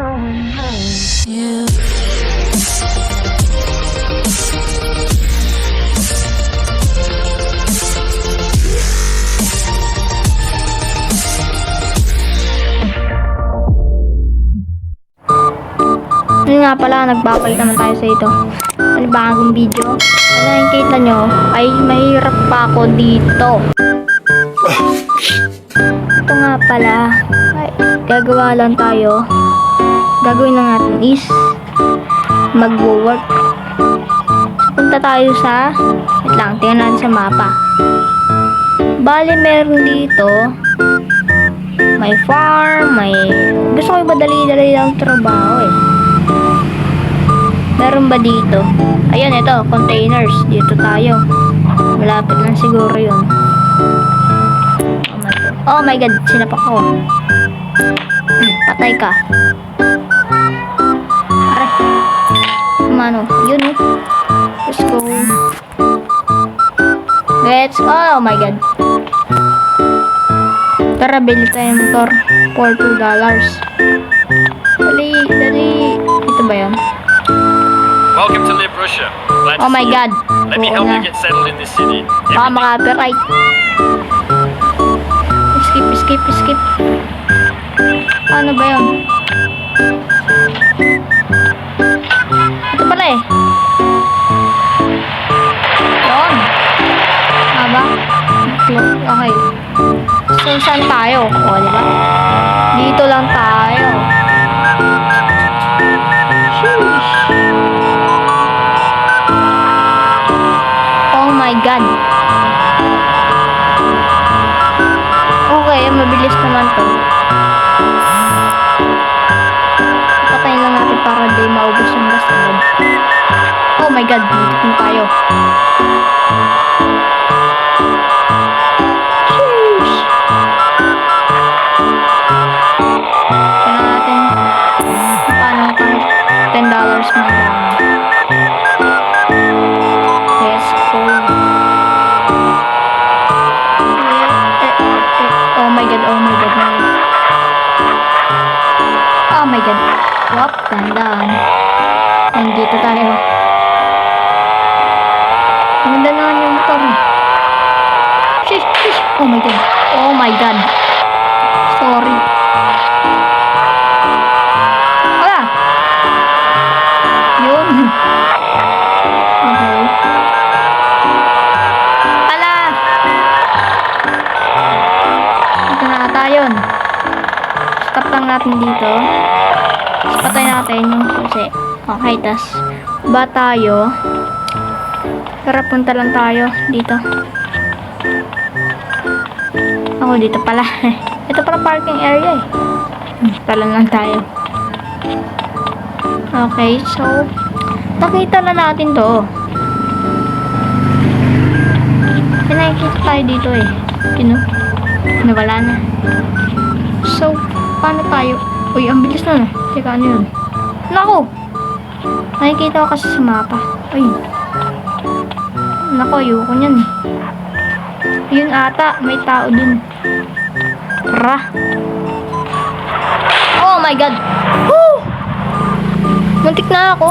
You. Yun nga pala, nagbabalik naman tayo sa ito. Panibagong video. Ano yung kita nyo, ay mahirap pa ako dito. Ito nga pala, ay, gagawa lang tayo. Gagawin lang natin is mag-work. Punta tayo sa, wait lang, tingnan natin sa mapa. Bali, meron dito may farm, may gusto ko yung madali-dali lang trabaho eh. Meron ba dito? Ayan, ito, containers. Dito tayo. Malapit lang siguro yun. Oh my god, sinapak ko. Patay ka. Aray. Kumano? Yun eh. Let's go. Let's go. Oh my god. Tara, bili tayo motor for $2. Dali, dali. Ito ba yun? Welcome to Live Russia. Glad to Oh my see you. god. Let me help you get settled in this city. Baka maka-copyright. Skip. Ano ba yun? Ito pala eh. Yun. Aba? Okay. So, saan tayo? O, diba? Dito lang tayo. Sheesh. Oh my god. Okay, mabilis naman to. Patayin lang natin para di maubos yung gas agad. Oh my god, dito na tayo. Sheesh. Tingnan natin paano kahit $10 na lang. Let's go. Oh my god. Oh my god. Wop, dandan. Nandito tayo. Maganda naman yung motor. Shish. Oh my god. Sorry. Wala. Yun. Okay. Ala. Ito na ata yun. Stop lang natin dito. Tapos patay natin yung susi. Okay, tas ba tayo? Tara, punta lang tayo dito. Ako dito pala. Ito pala parking area eh. Talan lang tayo. Okay, so nakita na natin to. Nakikita tayo dito eh. Nawala na. So, paano tayo? Uy, ang bilis na. Teka, ano yun? Naku! Nakikita ko kasi sa mapa. Uy. Naku, ayoko nyan. Yun ata, may tao dun. Tara. Oh my god! Woo! Muntik na ako.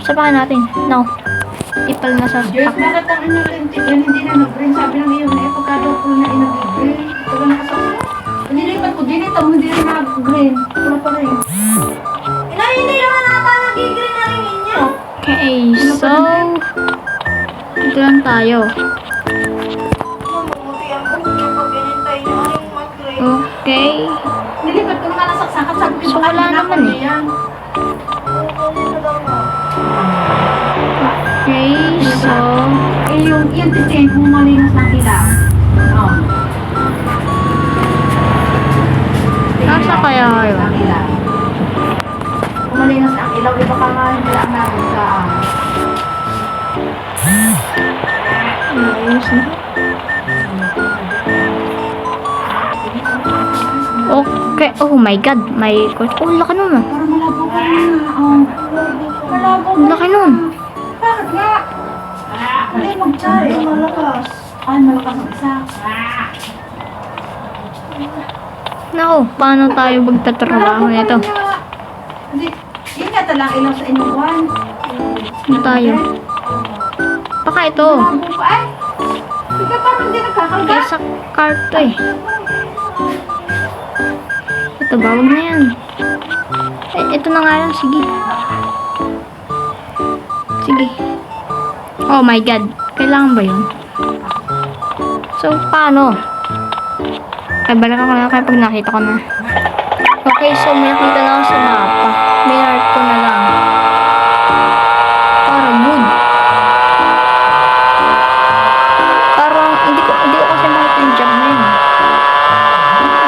Sabakan natin. No. Ipal na sa Diyos, bakit ang ano rin, hindi na nag-green? Sabi ng iyo na pagkadaw ko na inag-green. Ito lang nakasaksa. Nilipat ko din ito, hindi rin nag-green. Wala pa rin. Hindi naman nata nag-green na rin inyo. Okay, so ito lang tayo. Mabuti ang buhay pag ganintay niyo ang mag-green. Okay. Nilipat ko naman nasaksakan. Sabi ko, So, baka wala naman eh. yan. Okay, so Yung design kung malinis ng ilaw. Oh. nasa kaya kayo? Ang ilaw. Kung malinis ang ilaw, di ba ka hindi lang natin sa Ayos na. Okay, oh my god, may oh, laki nun ah. Para malabo ka na. Oh. Malabo Laki nun. Bakit nga? Hindi mag-chay. Malakas. Ay, malakas ang isa. Naku, paano tayo magtatrabaho nito? Hindi, yun nga talang ilaw sa inyong buwan. Ano tayo? Baka ito. Malabo pa ay. Ikaw parang hindi nagkakalga. Kaya sa karto eh. Ito ba? Huwag na yan. Ito na nga lang. Sige. Sige. Oh my God. Kailangan ba yun? So, paano? Ay, balik ako na kaya pag nakita ko na. Okay, so may nakita na ako sa mapa. Minart ko na lang. Parang good. Parang, hindi ko kasi makita yung job na yun.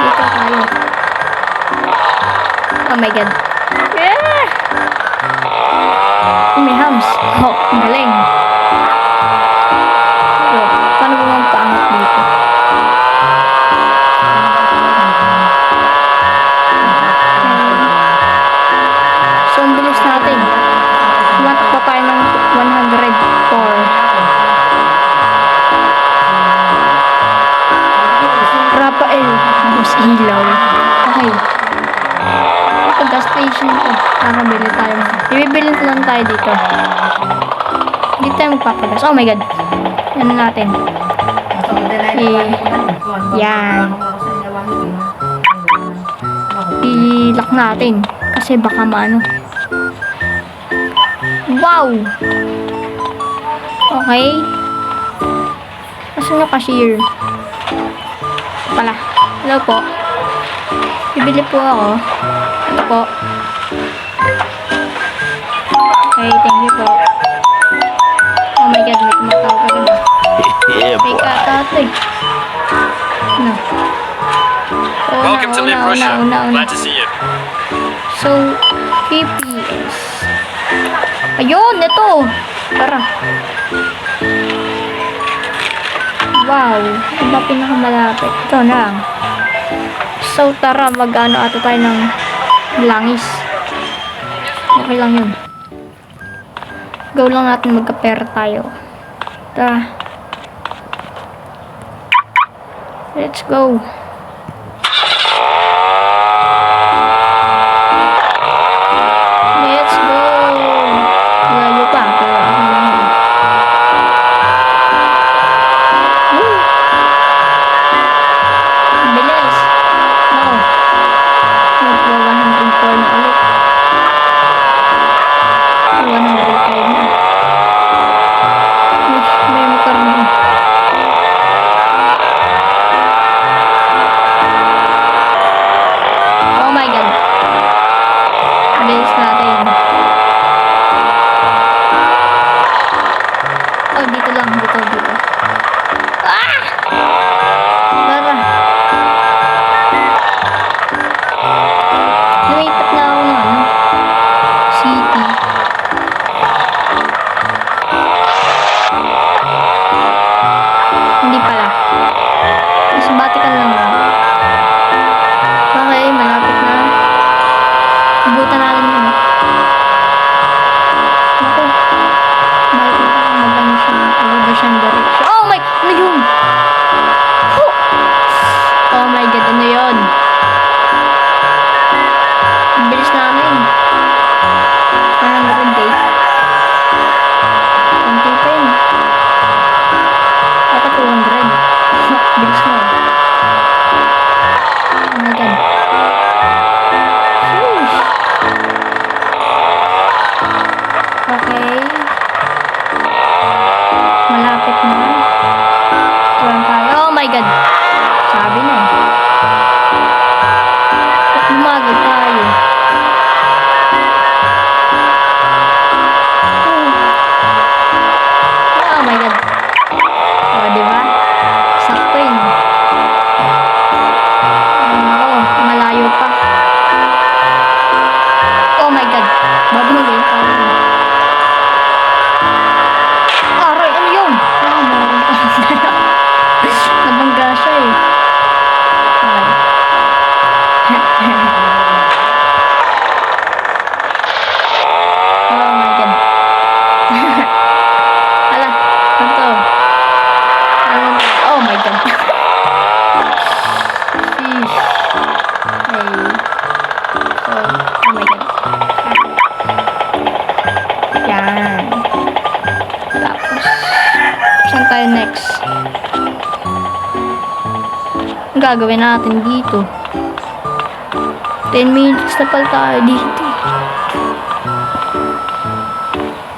Dito tayo. Oh my God. Yeah! May hams. Oh, ang galing. So, paano ba magpaangat dito? So, ang bilis natin. Tumatakbo tayo ng 104. Rafael. Mas ilaw. Okay. Ito, gas station to. Nakabili tayo. Ibibili lang tayo dito. Hindi tayo magpapagas. Oh my God. Yan na natin. Yan. I-lock natin. Kasi baka maano. Wow! Okay. Asan yung cashier? Pala. Hello po. Bibili po ako. Ito po. Okay, thank you po. Oh my God, may tumatawag ka na. May katatay. Ano? Welcome to Live Russia. Glad to see you. So, PPS. Ayun, ito. Tara. Wow. Ano ba pinakamalapit? Ito na lang. So, tara. Mag-ano ata tayo ng langis. Okay lang yun. Go lang natin magka-pera tayo. Tara. Let's go. Let's go. Layo pa. Pero ako lang yun. Woo. Bilis. No. Magpa 104 na ulit. 105 na. Uy, may motor mo. Ang gagawin natin dito? 10 minutes na pala tayo dito.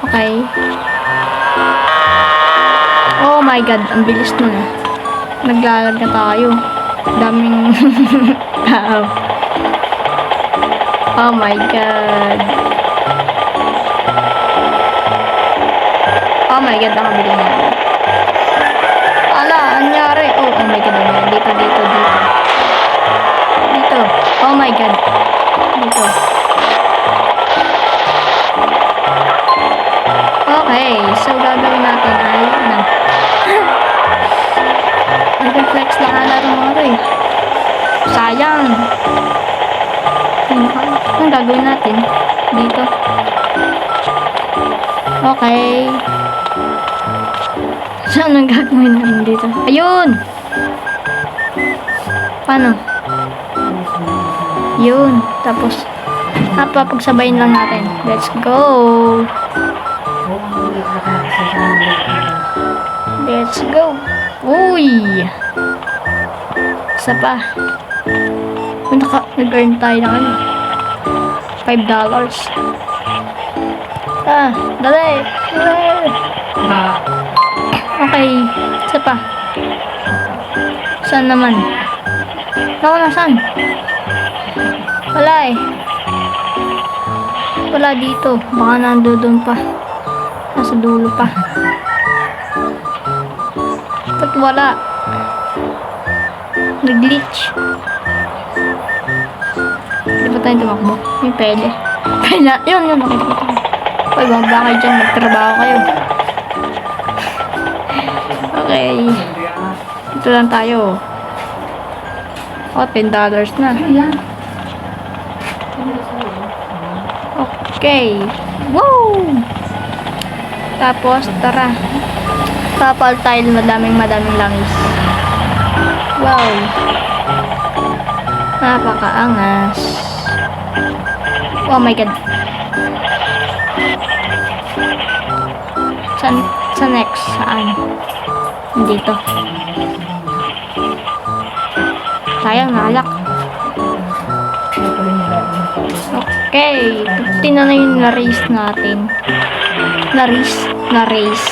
Okay. Oh my god, ang bilis nun ah. Naglalag na tayo. Daming tao. Oh my god. Oh my god, nakabili na. Ala, anyari? Oh my god, dito. Dito. Oh my god. Dito. Okay, so gagawin natin ay ano. Nag-flex na nga natin mga to eh. Sayang. Anong gagawin natin? Dito. Okay. Saan ang gagawin natin dito? Ayun! Paano? Yun. Tapos, papagsabayin lang natin. Let's go! Let's go! Uy! Isa pa. Nag-earn tayo ng ano? $5. Dali! Okay. Isa pa. Saan naman? Nasaan? Wala eh. Wala dito. Baka nandoon pa. Nasa dulo pa. Ba't wala? Nag-glitch. Di ba tayo tumakbo? May pele. Yun. Nakita ko. Uy, baka kayo dyan. Magtrabaho kayo. Okay. Ito lang tayo. Oh, $10 na. Okay. Woo! Tapos, tara. Tapal tayo madaming langis. Wow. Napakaangas. Oh my god. Sa next? Saan? Dito. Sayang, nalak. Okay. 15 na yung na-race natin. Na-race.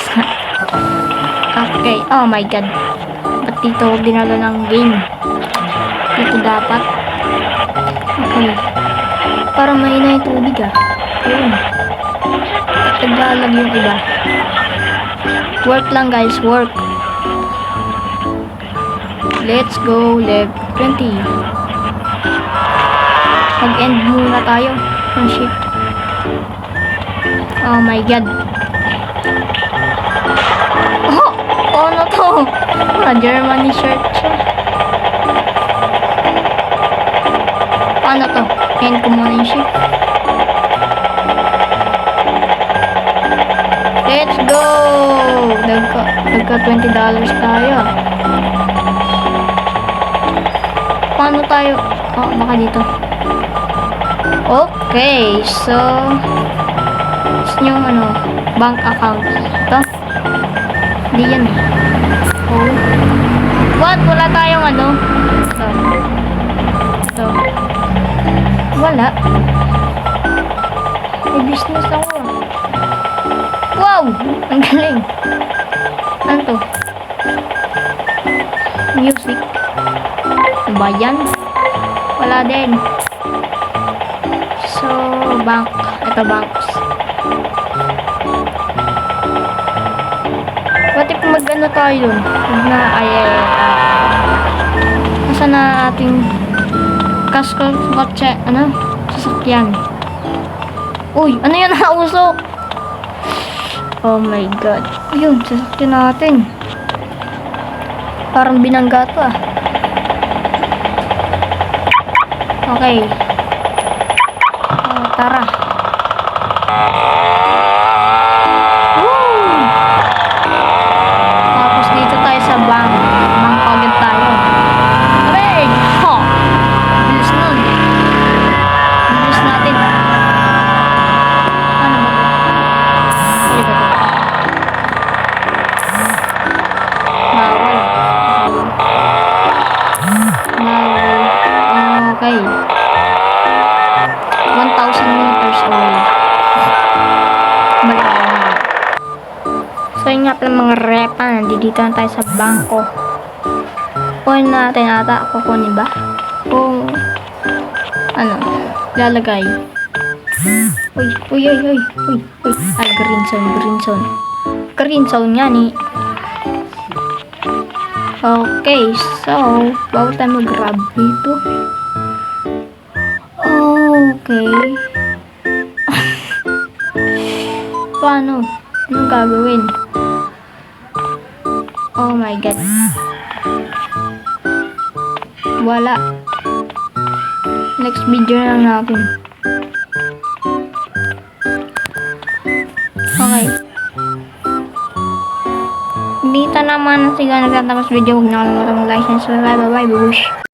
Okay. Oh my god. Ba't dito dinala ng game? Dito dapat. Okay. Para mahina yung tubig ah. Ayun. Naglalag yung iba. Work lang guys, work. Let's go, level 20. Mag-end muna tayo ng shift. Oh my god. Oh! Ano to? Germany shirt siya. Paano to? End ko muna yung shift. Let's go! Nagka $20 tayo. Paano tayo? Oh, baka dito. Okay, so yung ano, bank account. Ito? Hindi yan. Oh. What? Wala tayong ano? Ito. Wala. May business ako ah. Wow! Ang galing. Ano to? Music. Ano ba yan? Wala din. So, bank. Ito, banks. What if mag-ano tayo dun? Nasaan na ating kotse, ano? Sasakyan. Uy, ano yan nausok? Oh my god. Ayun, sasakyan natin. Parang binangga to ah. Okay. Tara. Woo! Tapos dito tayo sa bank. Bank agad tayo. Aray! Ho! Bilis nun. Bilis natin. Ano ba? Ano ba? Bawal. prepa. Nandito na tayo sa bangko. Kunin natin ata. Kukunin ba? O ano? Lalagay. Uy. Ay, green zone. Green zone nga ni. Okay, so, bago tayo mag-grab dito. Okay. Paano? Anong gagawin? Oh my god. Wala. Next video na lang natin. Okay. Dito naman siguro nagtatapos video. Huwag na kalimutan mag-like and subscribe. Bye-bye, bubush.